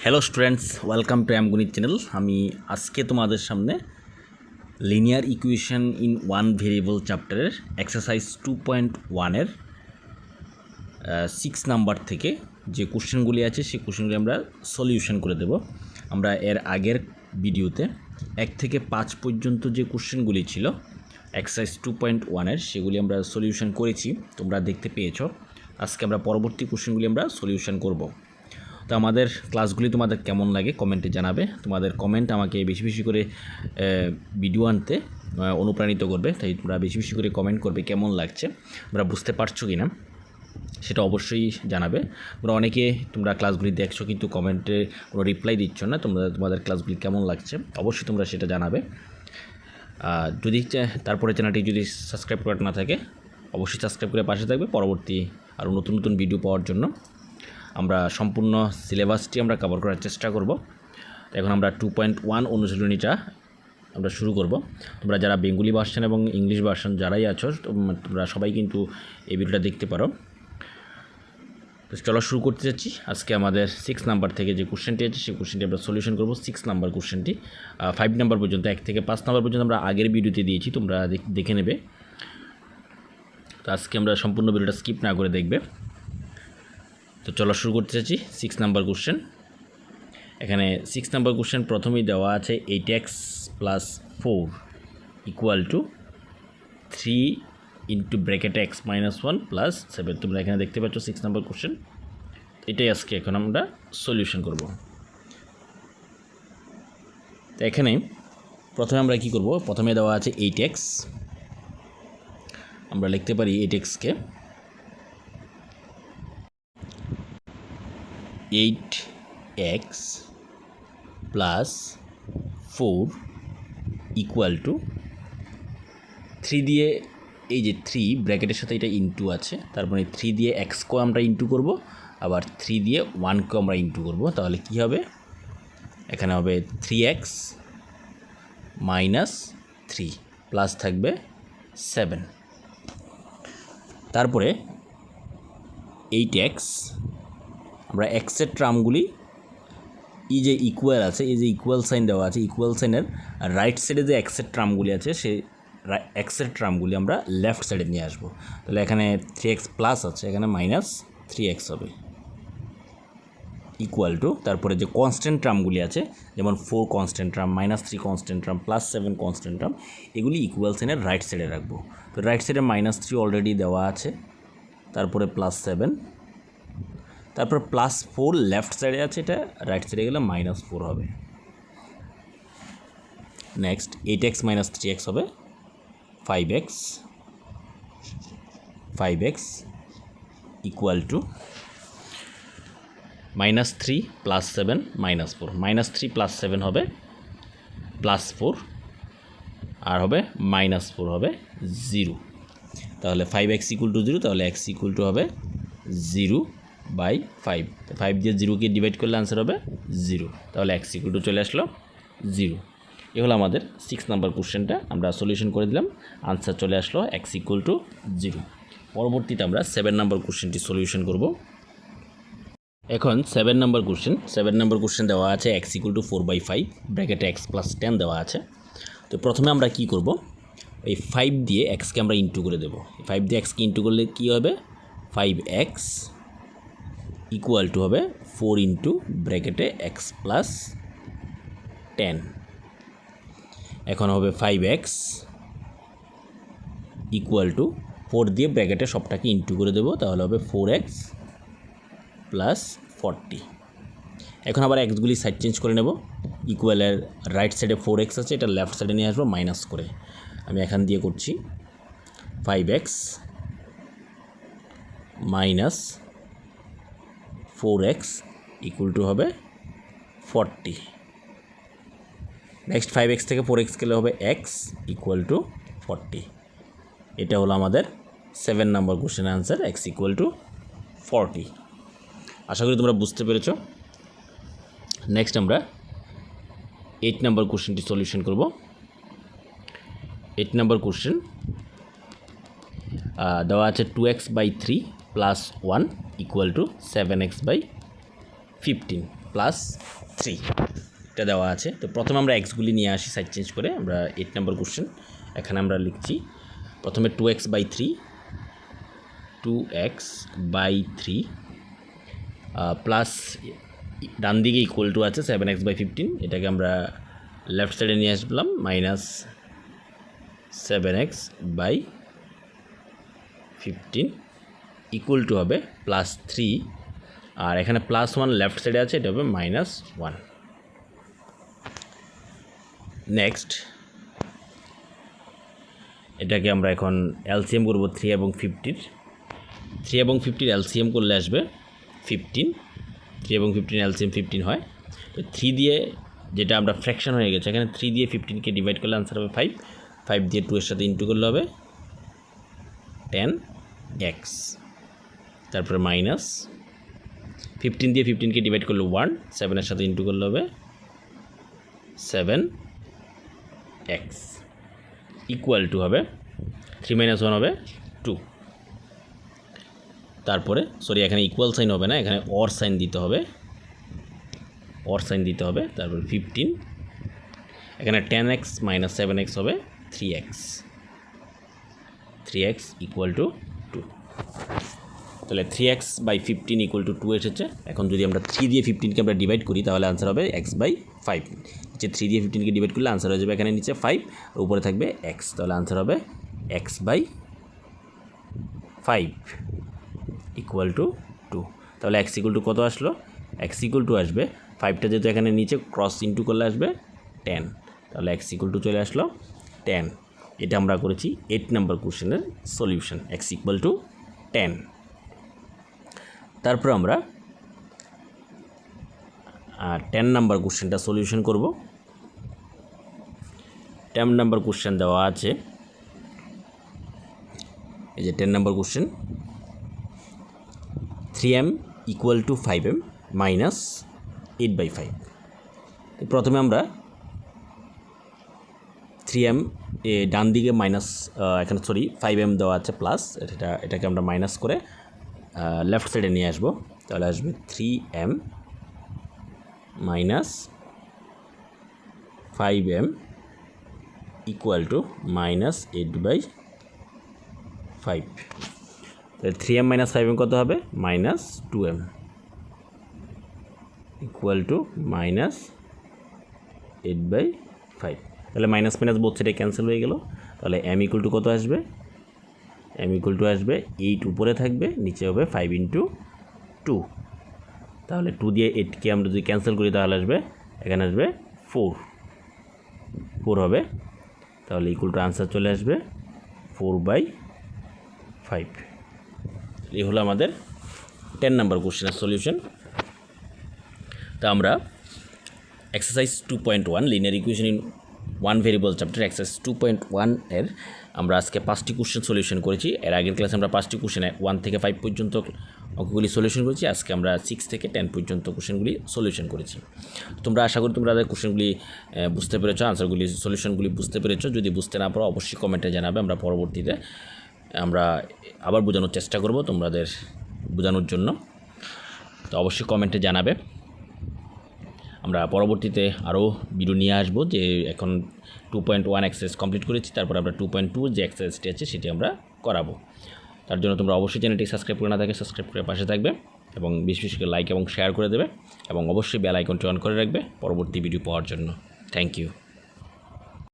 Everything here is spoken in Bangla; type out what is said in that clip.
হ্যালো স্টুডেন্টস, ওয়েলকাম টু গণিত চ্যানেল। আমি আজকে তোমাদের সামনে linear equation in one variable চ্যাপ্টারের এক্সারসাইজ 2.1-এর 6 নাম্বার থেকে যে কোশ্চেনগুলি আছে সেই কোশ্চেনগুলি আমরা সলিউশন করে দেব। আমরা এর আগের ভিডিওতে 1 থেকে 5 পর্যন্ত যে কোশ্চেনগুলি ছিল এক্সারসাইজ 2.1-এর সেগুলি আমরা সলিউশন করেছি, তোমরা দেখতে পেয়েছো। আজকে আমরা পরবর্তী কোশ্চেনগুলি আমরা সলিউশন করব। তো আমাদের ক্লাসগুলি তোমাদের কেমন লাগে কমেন্টে জানাবে। তোমাদের কমেন্ট আমাকে বেশি বেশি করে ভিডিও আনতে অনুপ্রাণিত করবে, তাই তোমরা বেশি বেশি করে কমেন্ট করবে কেমন লাগছে, তোমরা বুঝতে পারছো কি না সেটা অবশ্যই জানাবে। তোমরা অনেকে তোমরা ক্লাসগুলি দেখছো কিন্তু কমেন্টে কোনো রিপ্লাই দিচ্ছ না। তোমাদের ক্লাসগুলি কেমন লাগছে অবশ্যই তোমরা সেটা জানাবে। যদি তারপরে চ্যানেলটি যদি সাবস্ক্রাইব করা না থাকে অবশ্যই সাবস্ক্রাইব করে পাশে থাকবে পরবর্তী আরও নতুন নতুন ভিডিও পাওয়ার জন্য। আমরা সম্পূর্ণ সিলেবাসটি আমরা কভার করার চেষ্টা করব। এখন আমরা 2.1 অনুশীলনীটা আমরা শুরু করব। তোমরা যারা বেঙ্গলি ভার্সন এবং ইংলিশ ভার্সন যারাই আছো তোমরা সবাই কিন্তু এই ভিডিওটা দেখতে পারো। তো চলো শুরু করতে যাচ্ছি। আজকে আমাদের 6 নাম্বার থেকে যে কোশ্চেনটি আছে সেই কোশ্চেনটি আমরা সলিউশন করব। 6 নাম্বার কোশ্চেনটি 5 নাম্বার পর্যন্ত 1 থেকে 5 নাম্বার পর্যন্ত আমরা আগের ভিডিওতে দিয়েছি, তোমরা দেখে নেবে। তো আজকে আমরা সম্পূর্ণ ভিডিওটা স্কিপ না করে দেখবে। তো চলো শুরু করতে চাচ্ছি 6 নাম্বার কোশ্চেন। এখানে 6 নাম্বার কোশ্চেন প্রথমেই দেওয়া আছে 8x + 4 = 3 ইন্টু ব্র্যাকেট x - 1 + 7। তোমরা এখানে দেখতে পাচ্ছ 6 নাম্বার কোশ্চেন, এটাই আজকে এখন আমরা সলিউশন করব। তো এখানে প্রথমে আমরা কি করব, প্রথমে দেওয়া আছে 8x, আমরা লিখতে পারি 8x-কে 8x + 4 = 3 দিয়ে, এই যে 3 ব্র্যাকেটের সাথে এটা ইনটু আছে, তারপরে 3 দিয়ে x-কেও আমরা ইনটু করব, আবার 3 দিয়ে 1-কেও আমরা ইনটু করব। তাহলে কি হবে, এখানে হবে 3x - 3 প্লাস থাকবে 7। তারপরে 8x, আমরা এক্সের ট্রামগুলি এই যে ইকুয়াল আছে, এই যে ইকুয়াল সাইন দেওয়া আছে, ইকুয়াল সাইনের রাইট সাইডে যে এক্সের ট্রামগুলি আছে সেই এক্সের ট্রামগুলি আমরা লেফট সাইডে নিয়ে আসবো। তাহলে এখানে 3x প্লাস আছে, এখানে -3x হবে ইকুয়াল টু, তারপরে যে কনস্ট্যান্ট ট্রামগুলি আছে যেমন 4 constant tram, -3 constant tram, +7 constant tram, এগুলি ইকুয়াল সাইনের রাইট সাইডে রাখবো। তো রাইট সাইডে -3 অলরেডি দেওয়া আছে, তারপরে +7, তারপর +4 লেফট সাইডে আছে, এটা রাইট সাইডে গেলে -4 হবে। নেক্সট 8x - 3x হবে 5x = -3 + 7 -4, -3 + 7 হবে +4, আর হবে -4 হবে 0। তাহলে 5x = 0, তাহলে x = হবে 0/5। 5 দিয়ে 0-কে ডিভাইড করলে আনসার হবে 0, তাহলে x = চলে আসলো 0। এ হলো আমাদের 6 নাম্বার কোশ্চেনটা, আমরা সলিউশন করে দিলাম, আনসার চলে আসলো x = 0। পরবর্তীতে আমরা 7 নাম্বার কোশ্চেনটি সলিউশন করব। এখন 7 নাম্বার কোশ্চেন দেওয়া আছে x = 4/5 ব্র্যাকেটে x + 10 দেওয়া আছে। তো প্রথমে আমরা কি করব, এই 5 দিয়ে x-কে আমরা ইন্টু করে দেব। 5 দিয়ে x-কে ইন্টু করলে কি হবে, 5x = হবে 4 ইন্টু ব্র্যাকেটে x + 10। এখন হবে 5x = 4 দিয়ে ব্র্যাকেটে সবটাকে ইন্টু করে দেব, তাহলে হবে 4x + 40। এখন আবার এক্সগুলি সাইড চেঞ্জ করে নেব। ইকুয়ালের রাইট সাইডে 4x আছে, এটা লেফট সাইডে নিয়ে আসবো মাইনাস করে। আমি এখান দিয়ে করছি 5x - 4x = হবে 40। নেক্সট 5x থেকে 4x গেলে হবে x = 40। এটা হলো আমাদের 7 নাম্বার কোশ্চেনের আনসার, x = 40। আশা করি তোমরা বুঝতে পেরেছ। নেক্সট আমরা 8 নাম্বার কোশ্চেনটি সলিউশন করব। 8 নাম্বার কোশ্চেন দেওয়া আছে 2x/3 + 1 = 7x/15। প্লাস 3 এটা দেওয়া আছে। তো প্রথমে আমরা এক্সগুলি নিয়ে আসি সাইড চেঞ্জ করে। আমরা 8 নম্বর কোশ্চেন এখানে আমরা লিখছি প্রথমে 2x/3 প্লাস ডান দিকে ইকুয়াল টু আছে 7x/15, এটাকে আমরা লেফট সাইডে নিয়ে আসলাম মাইনাস 7x/15 ইকুয়াল টু হবে প্লাস 3, আর এখানে প্লাস 1 লেফট সাইডে আছে, এটা হবে -1। নেক্সট এটাকে আমরা এখন এলসিএম করব 3 এবং 50। 3 এবং 50 এলসিএম করলে আসবে 15। 3 এবং 15 এলসিএম 15 হয়। তো 3 দিয়ে যেটা আমরা ফ্র্যাকশন হয়ে গেছে, এখানে 3 দিয়ে 15কে ডিভাইড করলে আনসার হবে 5। 5 দিয়ে 2 এর সাথে ইন্টু করলে হবে 10x, তারপরে মাইনাস 15 দিয়ে 15কে ডিভাইড করলে 1, 7 এর সাথে ইন্টু করলে হবে 7x ইকুয়াল টু হবে 3 - 1 হবে 2। তারপরে এখানে ইকুয়াল সাইন হবে না, এখানে অর সাইন দিতে হবে, তারপর 15, এখানে 10x মাইনাস 7x হবে 3x ইকুয়াল টু 2। তাহলে 3x/15 ইকুয়াল টু 2 এসেছে। এখন যদি আমরা 3 দিয়ে 15কে আমরা ডিভাইড করি তাহলে আনসার হবে x/5। নিচে 3 দিয়ে 15কে ডিভাইড করলে আনসার হয়ে যাবে এখানে নিচে 5, উপরে থাকবে x, তাহলে আনসার হবে x/5 ইকুয়াল টু 2। তাহলে x ইকুয়াল টু কত আসলো? x ইকুয়াল টু আসবে 5টা যেহেতু এখানে নিচে ক্রস ইন্টু করলে আসবে 10, তাহলে x ইকুয়াল টু চলে আসলো 10। এটা আমরা করেছি 8 নম্বর কোশ্চেনের সলিউশন, x ইকুয়াল টু 10। তারপর আমরা 10 নম্বর কোশ্চেনটা সলিউশন করব। 10 নম্বর কোশ্চেন দেওয়া আছে, এই যে 10 number question, 3m equal to 5m minus 8/5। প্রথমে আমরা 3m ডান দিকে মাইনাস, এখানে 5m দেওয়া আছে প্লাস, এটাকে আমরা মাইনাস করে লেফট সাইডে নিয়ে আসবো, তাহলে আসবে 3m minus 5m equal to minus 8/5। তাহলে 3m মাইনাস 5m কত হবে? Minus 2m equal to minus 8/5। তাহলে মাইনাস মাইনাস বোথ সাইডে ক্যান্সেল হয়ে গেল। তাহলে m ইকুয়াল টু কত আসবে? m ইকুয়াল টু আসবে 8 উপরে থাকবে, নিচে হবে 5 × 2। তাহলে 2 দিয়ে 8কে আমরা যদি ক্যান্সেল করি তাহলে আসবে এখানে আসবে 4 হবে। তাহলে ইকুয়াল টু আনসার চলে আসবে 4/5। এই হলো আমাদের 10 নম্বর কোশ্চেনের সলিউশন। তা আমরা exercise 2.1 linear equation in 1 variable chapter exercise 2.1 এর আমরা আজকে 5টি কোশ্চেন সলিউশন করেছি। এর আগের ক্লাসে আমরা 5টি কোশ্চেনে 1 থেকে 5 পর্যন্ত অঙ্কগুলি সলিউশন করেছি। আজকে আমরা 6 থেকে 10 পর্যন্ত কোশ্চেনগুলি সলিউশন করেছি। তোমরা আশা করি তোমরা কোশ্চেনগুলি বুঝতে পেরেছো, আনসারগুলি সলিউশনগুলি বুঝতে পেরেছো। যদি বুঝতে না পারো অবশ্যই কমেন্টে জানাবে, আমরা পরবর্তীতে আমরা আবার বোঝানোর চেষ্টা করব তোমাদের বোঝানোর জন্য। তো অবশ্যই কমেন্টে জানাবে। আমরা পরবর্তীতে আরও ভিডিও নিয়ে আসবো, যে এখন 2.1 এক্সারসাইজ কমপ্লিট করেছি, তারপর আমরা 2.2 যে এক্সারসাইজটি আছে সেটি আমরা করাবো। তার জন্য তোমরা অবশ্যই চ্যানেলটি সাবস্ক্রাইব করে না থাকে সাবস্ক্রাইব করে পাশে থাকবে এবং বেশি করে লাইক এবং শেয়ার করে দেবে এবং অবশ্যই বেল আইকনটি অন করে রাখবে পরবর্তী ভিডিও পাওয়ার জন্য। Thank you.